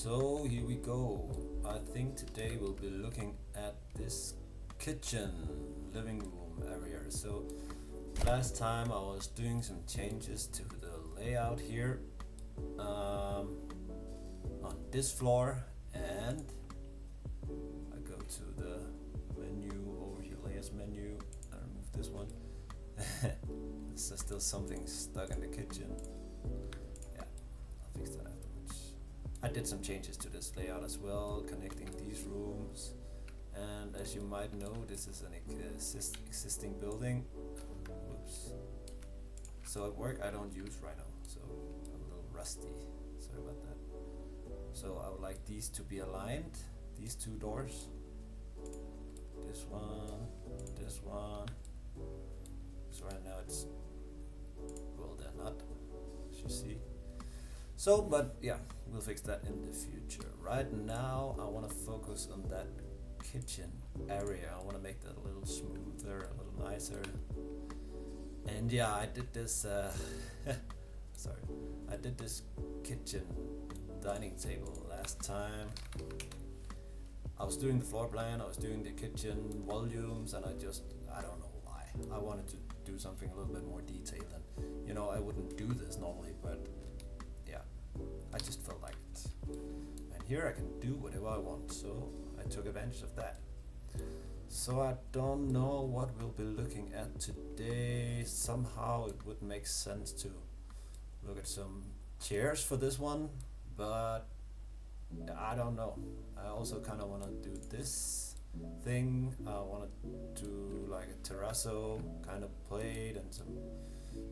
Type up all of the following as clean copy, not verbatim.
So here we go. I think today we'll be looking at this kitchen living room area. So last time I was doing some changes to the layout here on this floor, and I go to the menu over here, layers menu. I remove this one. There's still something stuck in the kitchen. Yeah, I'll fix that afterwards. I did some changes to this layout as well, connecting these rooms. And as you might know, this is an existing building. Whoops. So at work I don't use Rhino, so I'm a little rusty. Sorry about that. So I would like these to be aligned, these two doors. This one, this one. So right now it's, well, they're not, as you see. So, but yeah, we'll fix that in the future. Right now I want to focus on that kitchen area. I want to make that a little smoother, a little nicer. And yeah, I did this sorry, I did this kitchen dining table last time. I was doing the floor plan, I was doing the kitchen volumes, and I don't know why. I wanted to do something a little bit more detailed, and I wouldn't do this normally, but yeah, I just felt like it. And here I can do whatever I want, so I took advantage of that. So I don't know what we'll be looking at today. Somehow it would make sense to look at some chairs for this one, but I don't know. I also kind of want to do this thing. I want to do like a terrazzo kind of plate and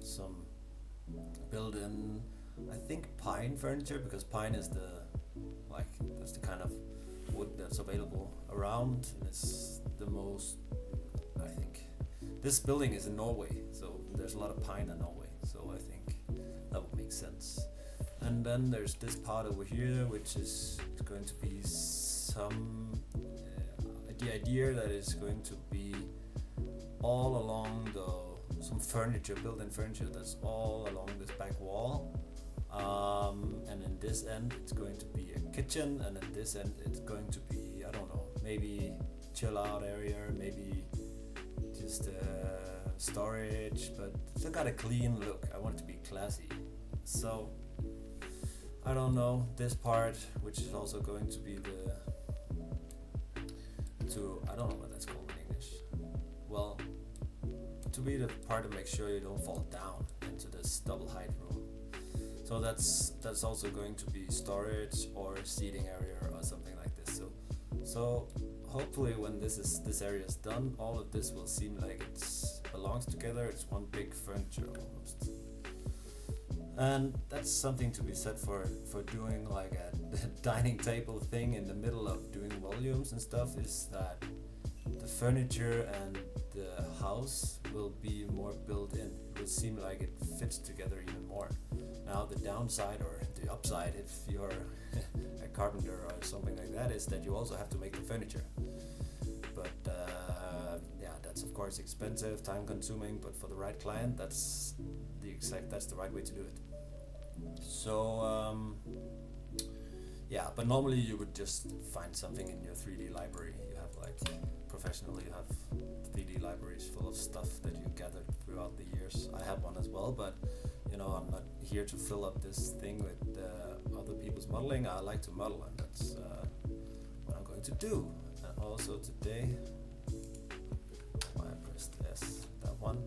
some built-in, I think, pine furniture, because pine is that's the kind of wood that's available around, and it's the most, I think. This building is in Norway, so there's a lot of pine in Norway, so I think that would make sense. And then there's this part over here, which is going to be the idea that is going to be all along some furniture, built-in furniture that's all along this back wall. And in this end it's going to be a kitchen, and in this end it's going to be, I don't know, maybe chill out area, maybe just storage, but still got a clean look. I want it to be classy. So I don't know, this part, which is also going to be I don't know what that's called in English. Well, to be the part to make sure you don't fall down into this double height room. So that's also going to be storage or seating area or something like this. So hopefully when this area is done, all of this will seem like it belongs together. It's one big furniture almost. And that's something to be said for doing like a dining table thing in the middle of doing volumes and stuff, is that the furniture and the house will be more built in. It will seem like it fits together even more. Now the downside, or the upside, if you're a carpenter or something like that, is that you also have to make the furniture. But yeah, that's of course expensive, time consuming, but for the right client, that's the right way to do it. So yeah, but normally you would just find something in your 3D library. You have professionally, you have 3D libraries full of stuff that you gathered throughout the years. I have one as well, but I'm not here to fill up this thing with other people's modeling. I like to model, and that's what I'm going to do. And also today, I pressed S, that one.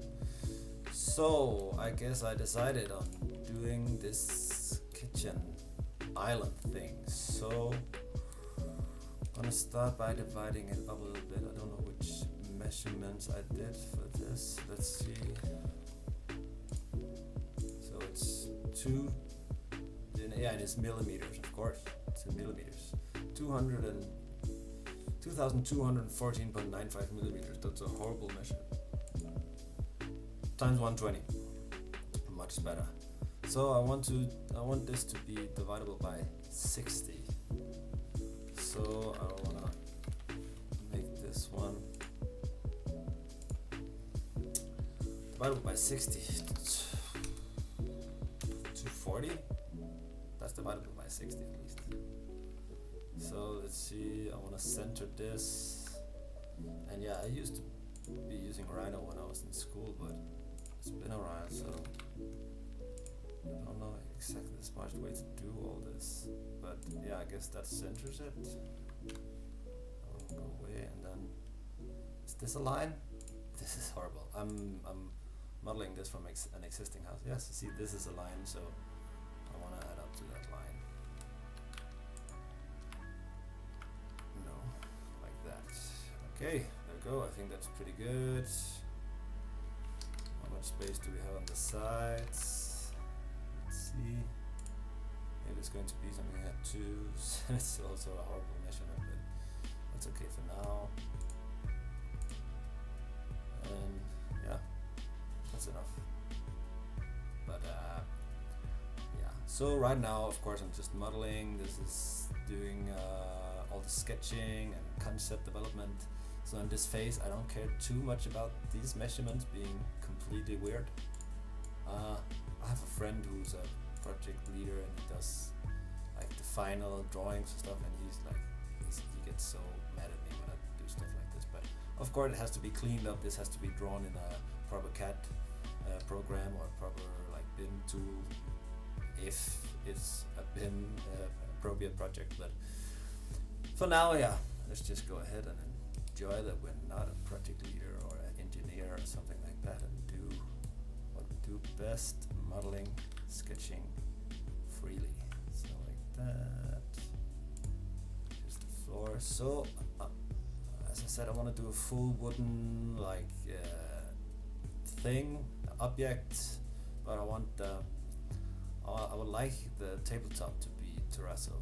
So I guess I decided on doing this kitchen island thing. So I'm gonna start by dividing it up a little bit. I don't know which measurements I did for this. Let's see. So it's and it's millimeters, of course. It's in millimeters. 2,214.95 millimeters. That's a horrible measure. Times 120. Much better. So I want this to be dividable by 60. So I wanna make this one dividable by 60. 240. That's divisible by 60 at least. So let's see, I want to center this. And yeah, I used to be using Rhino when I was in school, but it's been a while, so I don't know exactly the smartest way to do all this. But yeah, I guess that centers it. I'll go away, and then is this a line? This is horrible. I'm modeling this from an existing house. Yes, see, this is a line, so I want to add up to that line. No, like that. Okay, there we go. I think that's pretty good. How much space do we have on the sides? Let's see. Maybe it's going to be something at 2. It's also a horrible measurement, but that's okay for now. And yeah, that's enough. But yeah, so right now, of course, I'm just modeling. This is doing all the sketching and concept development. So in this phase, I don't care too much about these measurements being completely weird. I have a friend who's a project leader, and he does like the final drawings and stuff, and he's like, he gets so mad at me when I do stuff like this. But of course, it has to be cleaned up. This has to be drawn in a proper CAD program or proper like BIM tool, if it's a BIM appropriate project. But for now, yeah, let's just go ahead and enjoy that we're not a project leader or an engineer or something like that, and do what we do best: modeling, sketching freely. So like that. Here's the floor. So as I said, I want to do a full wooden like thing, object, but I want I would like the tabletop to be terrazzo.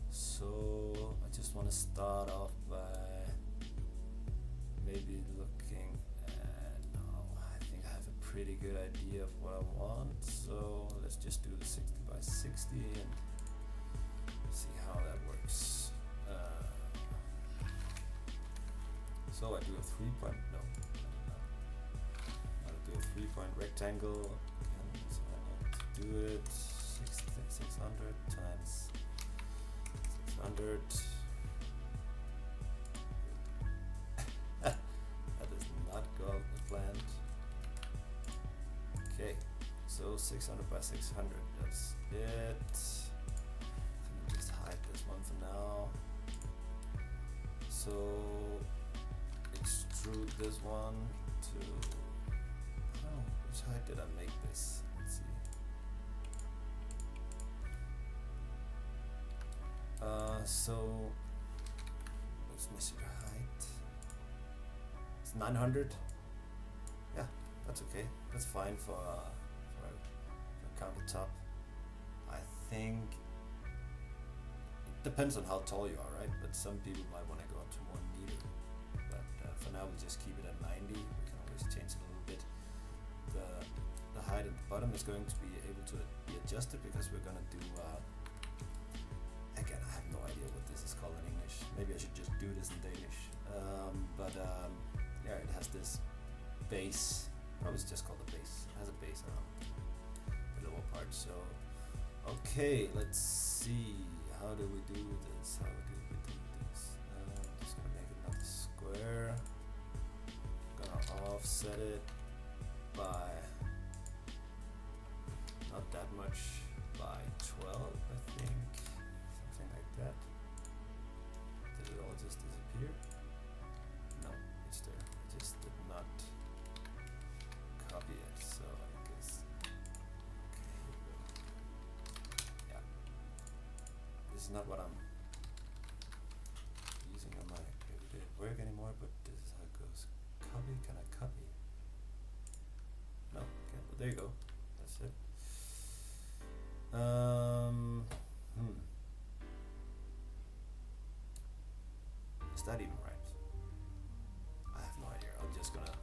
So I just want to start off by maybe looking at, no, I think I have a pretty good idea of what I want. So let's just do the 60 by 60 and see how that works. So I do a 3-point, no, I do a 3-point rectangle. Again, so I want to do it 600 times 600. That is not planned. Okay, so 600 by 600, that's it. Let me just hide this one for now. So extrude this one to, oh, which height did I make this? Let's see. So let's measure height. It's 900. Yeah, that's okay. That's fine for a countertop. I think it depends on how tall you are, right? But some people might want to go up to 1 meter. But for now, we'll just keep it at 90. We can always change it a little bit. The height at the bottom is going to be able to be adjusted because we're gonna do. Again, I have no idea what this is called in English. Maybe I should just do this in Danish. Yeah, it has this base. Probably it's just called a base. It has a base around the lower part. So, okay, let's see. How do we do this? I'm just gonna make another square. Gonna offset it by not that much, by 12, I think. Something like that. Did it all just disappear? No, it's there. I just did not copy it, so I guess. Okay, here we go. Yeah. This is not what I'm using on my everyday work anymore, but this is how it goes. Copy, can I copy? No, okay, but there you go. That's it. Is that even right? I have no idea. I'm just gonna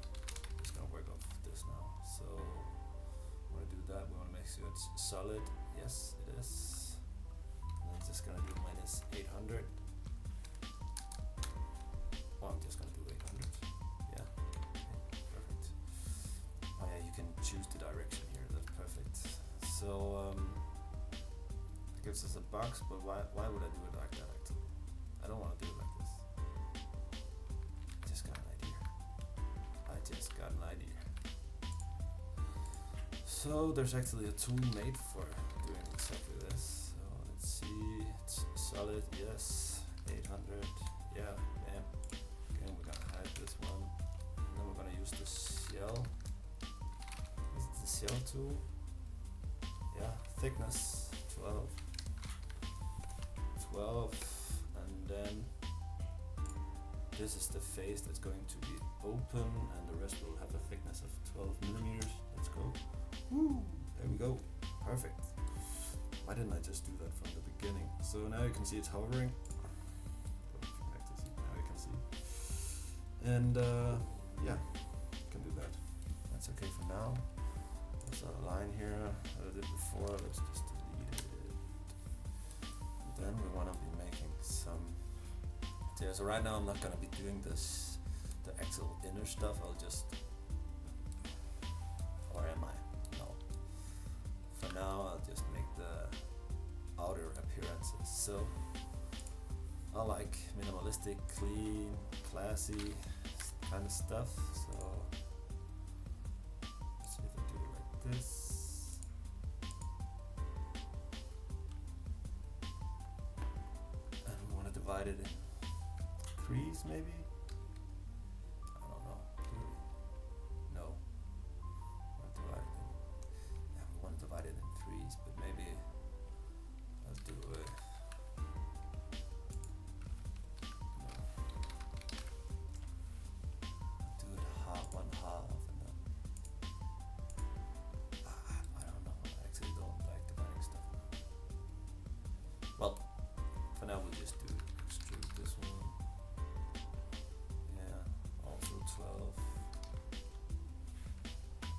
work off this now. So we wanna do that. We wanna make sure it's solid. Yes, it is. And I'm just gonna do minus 800. Well, I'm just gonna do 800. Yeah. Okay, perfect. Oh yeah, you can choose the direction here. That's perfect. So it gives us a box, but why would I do it like that actually? I don't want to do it like this. I just got an idea. So there's actually a tool made for doing exactly this. So let's see, it's solid, yes, 800, yeah, bam. Okay, we're gonna hide this one. And then we're gonna use the shell. Is it the shell tool? Yeah, thickness 12, and then this is the face that's going to be open, and the rest will have a thickness of 12 millimeters. Let's go. Woo! There we go. Perfect. Why didn't I just do that from the beginning? So now you can see it's hovering. Now you can see. And yeah, you can do that. That's okay for now. There's a line here that I did before. Let's just delete it. Then we want to be making some. Yeah, so right now I'm not going to be doing this, the actual inner stuff. I'll just. Or am I? No. For now, I'll just make the outer appearances. So I like minimalistic, clean, classy kind of stuff. So let's see if I do it like this. And we want to divide it in threes, maybe? I don't know. Do we? No. We want to divide it in threes, but maybe let's do it. Do it half, one half, and then I don't know. I actually don't like dividing stuff now. Well, for now we'll just do extrude this one. Yeah, also 12.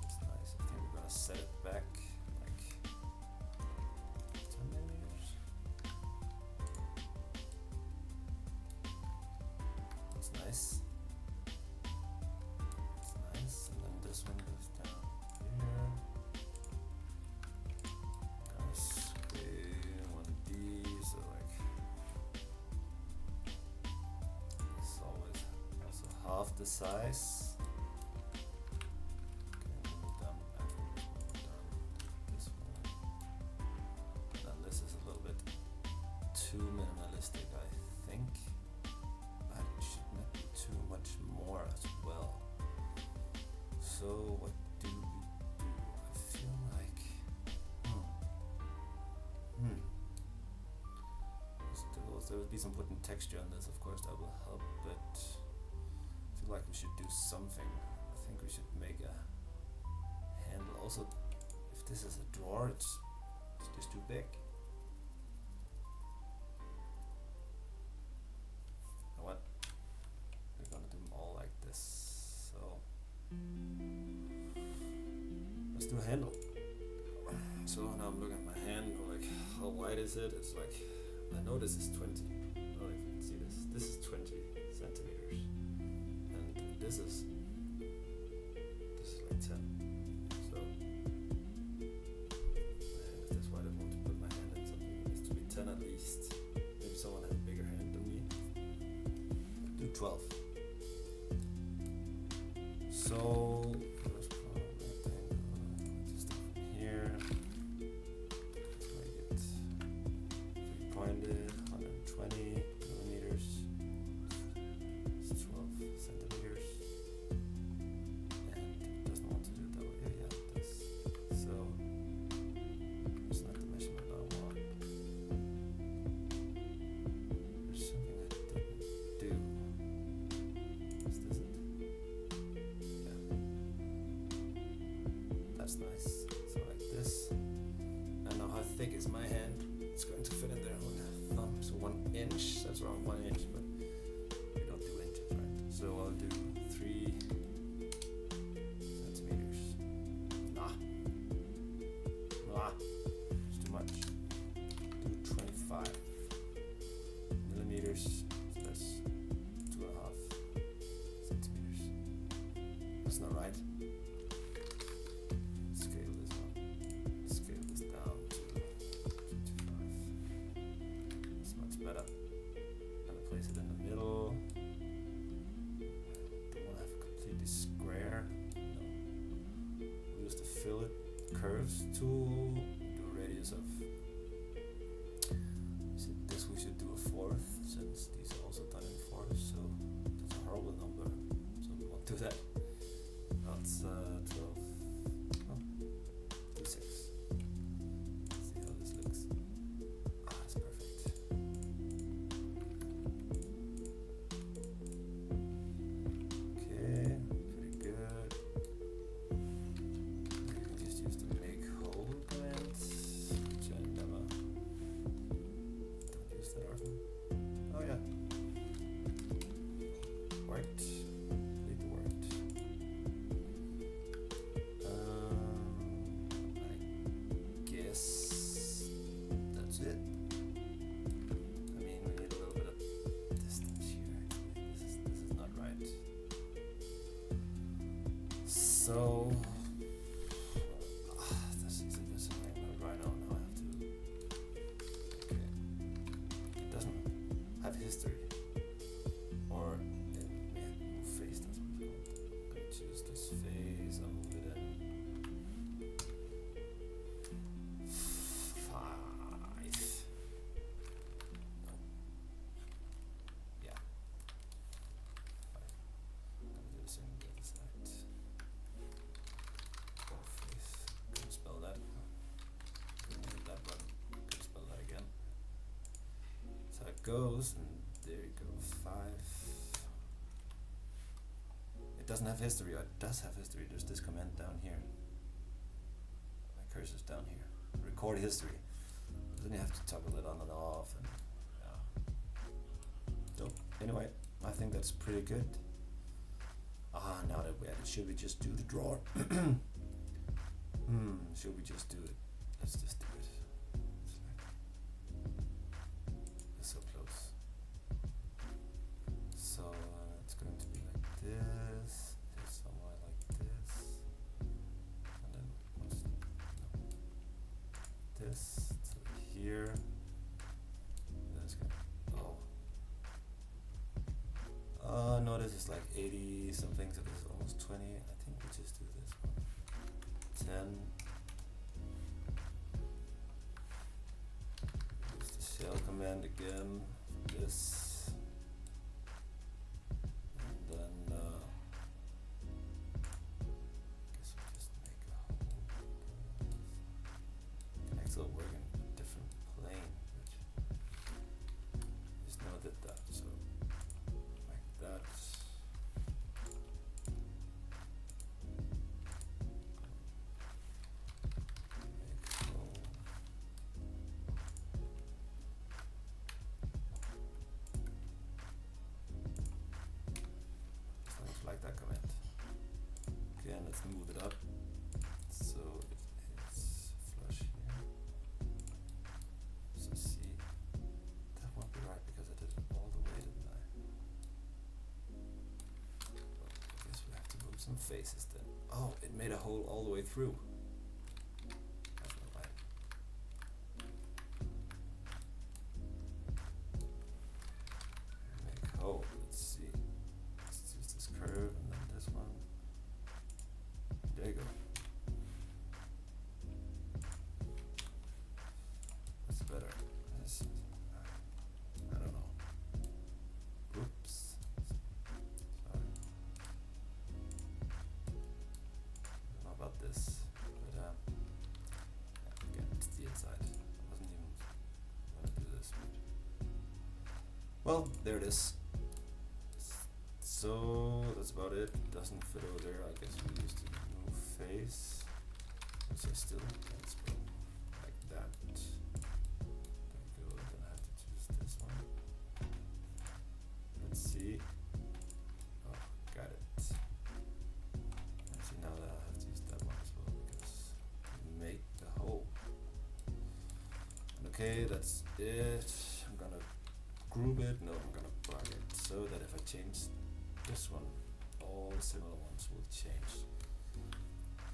That's nice. I think we're gonna set it back like 10 millimeters. That's nice. That's nice. And then this one goes down here. Gonna scale 1D, so like it's always also half the size. Okay, we're done. After we're done this one. And then this is a little bit too minimalistic, I think. But it should not be too much more as well. So what do we do? I feel like there will be some wooden texture on this, of course, that will help, but I feel like we should do something. I think we should make a handle. Also, if this is a drawer, it's just too big. You know what? We're gonna do them all like this. So let's do a handle. So now I'm looking at my hand, like how wide is it? It's like, I know this is 20. I don't know if you can see this. This is 20 centimeters. And this is like 10. So if that's why I don't want to put my hand in something, it needs to be 10 at least. Maybe someone has a bigger hand than me. Do 12. So first one, rectangle, just start from here. Let's make it 3-pointed, 120 millimeters. It's 12 centimeters. And it doesn't want to do it that way. Yeah, it does. So it's not the measurement I want. There's something I didn't do. Is this it? Yeah. That's nice. So like this. I know how thick is my hand. It's going to fit in there with a thumb. So 1 inch. That's around 1 inch, but we don't do inches, right? So I'll do 3 centimeters. Nah. It's too much. Do 25 millimeters. So that's 2.5 centimeters. That's not right. Scale this one. Scale this down to 25. That's much better. And a place it in the middle. Don't want to have a completely square. No. We'll use the fillet curves tool. Do a radius of. This we should do a fourth, since these are also done in fourths. So that's a horrible number. So we won't do that. That's 12. No, do 6. Let's see how this looks. Ah, that's perfect. Okay, pretty good. You can just use the make hole command, which I never don't use that often. Oh yeah, worked. It worked. I guess that's it. I mean, we need a little bit of distance here. Actually, this is not right. So this is a rhino. Now I have to. Okay, it doesn't have history, or move face. That's what it's called. I'm gonna choose this face. I'll move it in 5. No. Yeah. 5. I'm gonna do the same with the other side. Oh, face. Couldn't spell that. Couldn't hit that button. Couldn't spell that again. So it goes, and there you go. 5. It doesn't have history. Or it does have history. There's this command down here. My cursor's down here. Record history. Then you have to toggle it on and off, and yeah. So anyway, I think that's pretty good. Now that we had it, should we just do the drawer? Should we just do it? Let's just do it. It's so close. So it's going to be like this, somewhere like this, and then what's this to here. And then it's gonna. No, this is like 80 something, so this is almost 20. I think we just do this one. 10. Use the shell command again. This. And then guess we just make a hole. Can actually work in a different plane, which just never did that. So like that. Make hole. Just like that command. Again, let's move it up so it hits flush here. So see, that won't be right because I did it all the way, didn't I? Well, I guess we have to move some faces then. Oh, it made a hole all the way through. That's not right. Make hole. Let's see. Let's use this curve and then this one. There you go. That's better. This, I don't know. Oops. Sorry. I don't know about this, but again, it's the inside. I wasn't even gonna do this, but well, there it is. So that's about it. Doesn't fit over there. I guess we use the new face, which I still can't spell like that. There we go. Then I have to choose this one. Let's see. Oh, got it. And see, now that I have to use that one as well because we make the hole. And okay, that's it. I'm gonna group it. No, I'm gonna plug it so that if I change this one, all the similar ones will change.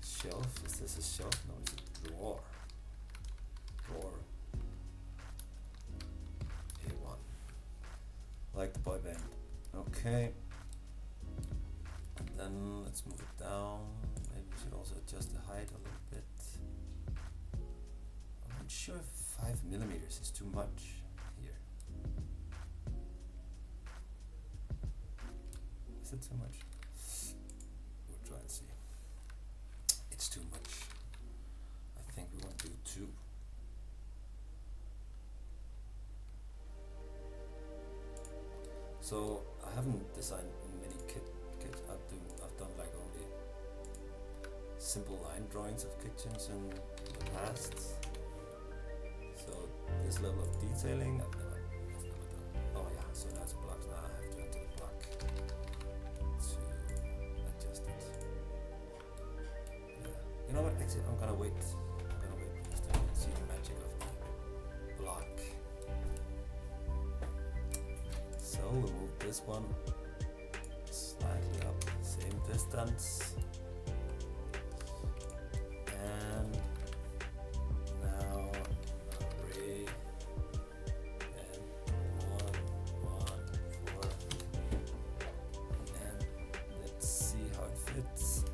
Shelf, is this a shelf? No, it's a drawer. Drawer. A1. Like Okay. Then let's move it down. Maybe we should also adjust the height a little bit. I'm not sure if 5mm is too much here. Is it too much? We'll try and see. It's too much. I think we want to do 2. So I haven't designed many kits. I've done like only simple line drawings of kitchens in the past. So this level of detailing I've never done. Oh yeah, so that's a block. Now I have to enter the block to adjust it. Yeah. You know what? Actually, I'm gonna wait because then you can see the magic of the block. So we'll move this one slightly up, same distance, and now array and 1, 1, 4, and let's see how it fits.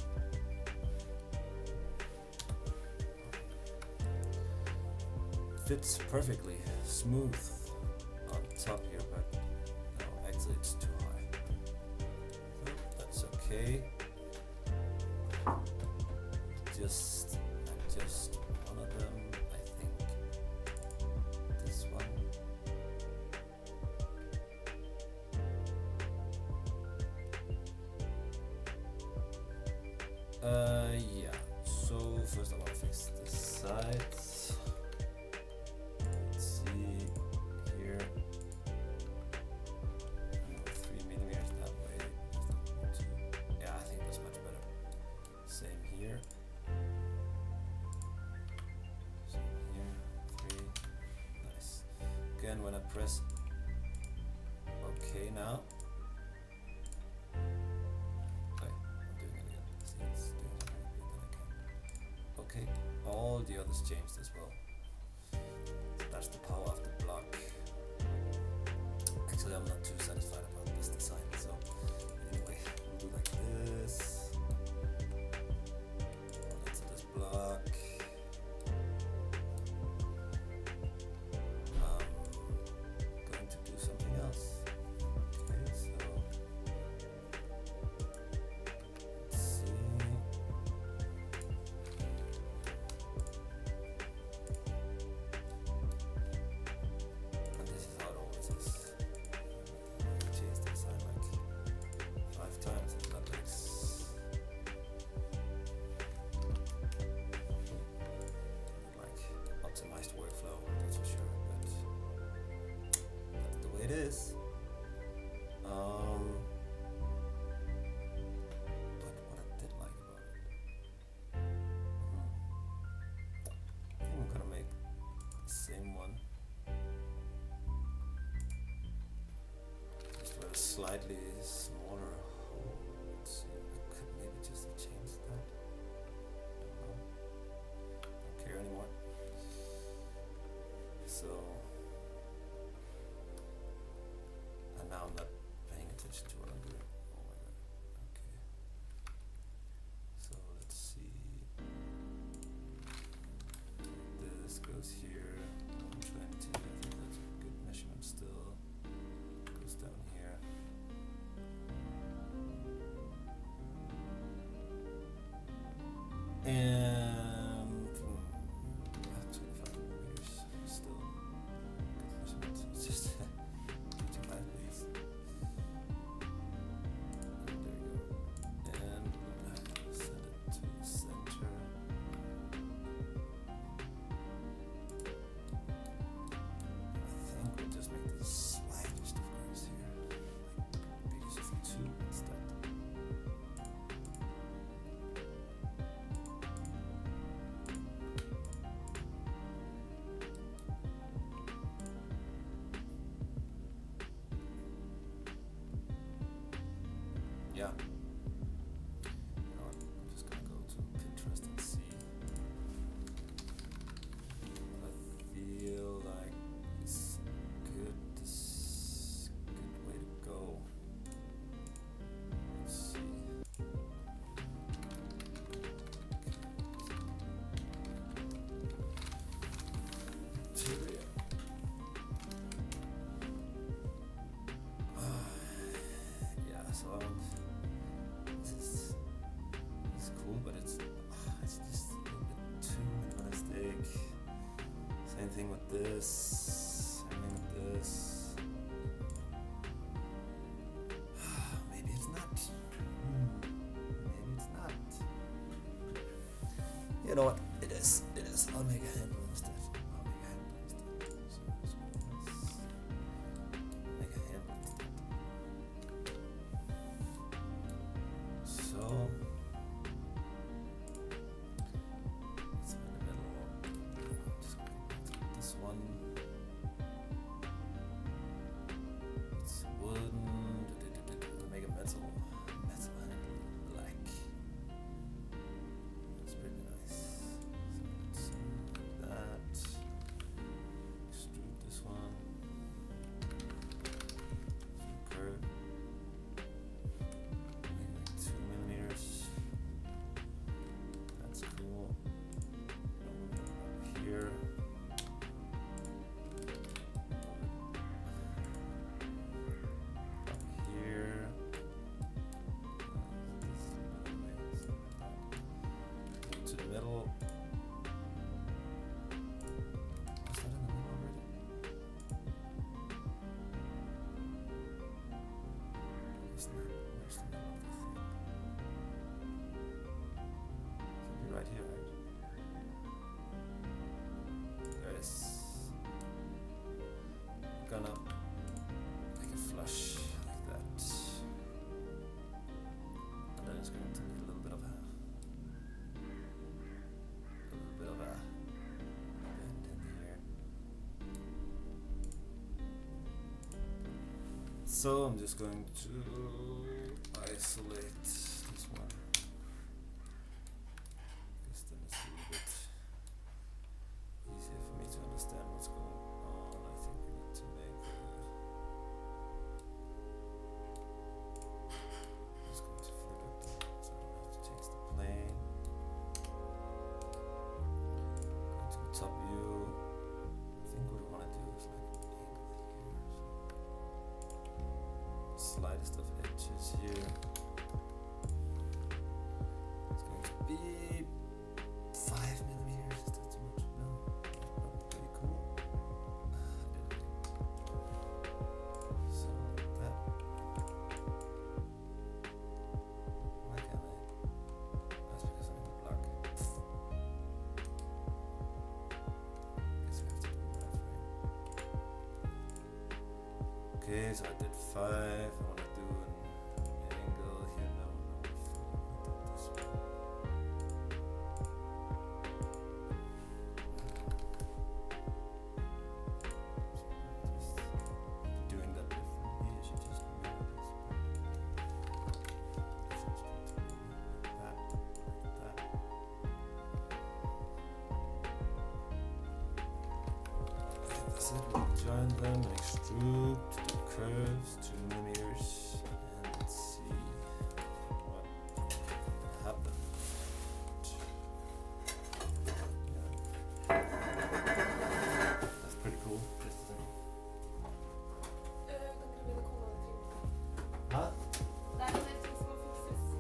Fits perfectly, smooth on top here, but no, actually it's too high. So that's okay. Just adjust one of them, I think. This one. Yeah. So first I want to fix the sides. Let's see here. 3mm that way. Yeah, I think that's much better. Same here. Same here. 3. Nice. Again, when I press OK now. Wait, I'm doing it again. See, it's doing it quicker than I can. Okay, all the others changed as well. That's the power of the block. Actually, I'm not too satisfied about this design, so anyway, we'll do like this. Into this block. I'm going to do something else. Okay, so let's see. And this is how it always is. I changed the design like 5 times. It's not like optimized workflow, that's for sure. But that's the way it is. But what I did like about it, I think I'm gonna make the same one, just with a slightly smaller hole. Let's see, I could maybe just have changed that. Don't know. Don't care anymore. So, and now I'm not paying attention to what I'm doing. Oh my god. Okay. So let's see. This goes here. 120. I think that's a good measurement still. Goes down here. You know what? It is. It is. I'll make a handle instead. I'll make a handle instead. So make a handle instead. So it's in the middle. I'm just going to take this one. It's wooden. Make a metal handle black. That's pretty nice. So that. Extrude this one. Curve. Maybe like 2 millimeters. That's cool. Up here. Up here. To the middle. Is that in the middle already? It's not. Where's the middle of the thing? Should be right here, right? There it is. Gonna make it flush like that. And then it's going to need a little bit of a bend in here. So I'm just going to isolate this one. Because then it's a little bit easier for me to understand what's going on. I think we need to make just going to flip it so I don't have to change the plane. Go to the top view. I think what we want to do is like an angle here. Slightest of edges here. It's going to be 5 millimeters. Is that too much? No. Pretty cool. So like that. Why can't I? That's because I need the block. Guess we have to do that frame. Okay, so I did 5. I want to do an angle here. No, I did this one. Just doing that differently. I should just remember this. That, like that. Okay, that's it. We'll join them and extrude the curves 2 millimeters, and let's see what happened. Yeah. That's pretty cool. Just a second. Kan inte du vilja kolla någonting? Huh? Det här är någonting som har fixats.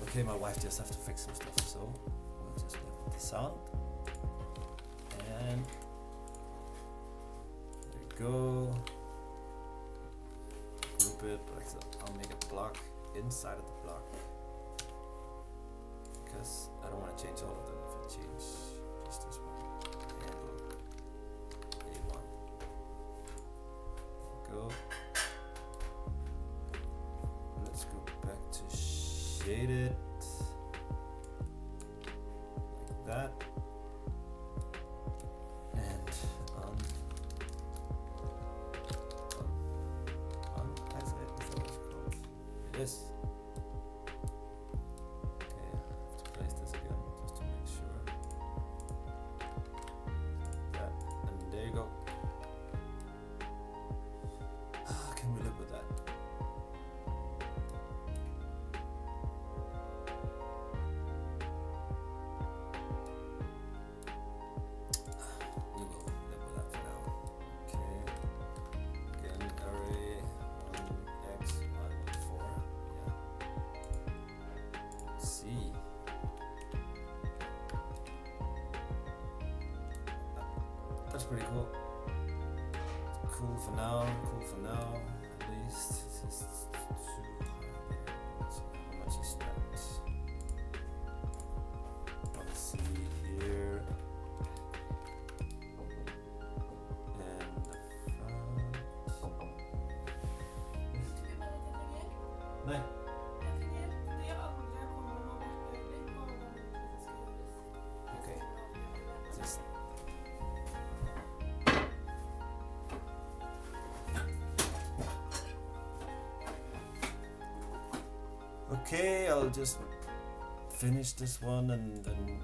Okay, my wife just have to fix some stuff, so we'll just level this out. And there you go. Group it like so. I'll make a block inside of the block because I don't want to change all of them if I change just this one. Handle A1. Go. Let's go back to shaded like that. And I say it, is that what it's called? It is. Okay, I have to place this again just to make sure. That, and there you go. Can we live with that? We will live with that for now. Okay. Again, array 1x, y, 4. Yeah. Let's see. That's pretty cool. Cool for now. Cool for now. At least this is too high there. Let's see, how much is that? Okay, I'll just finish this one and then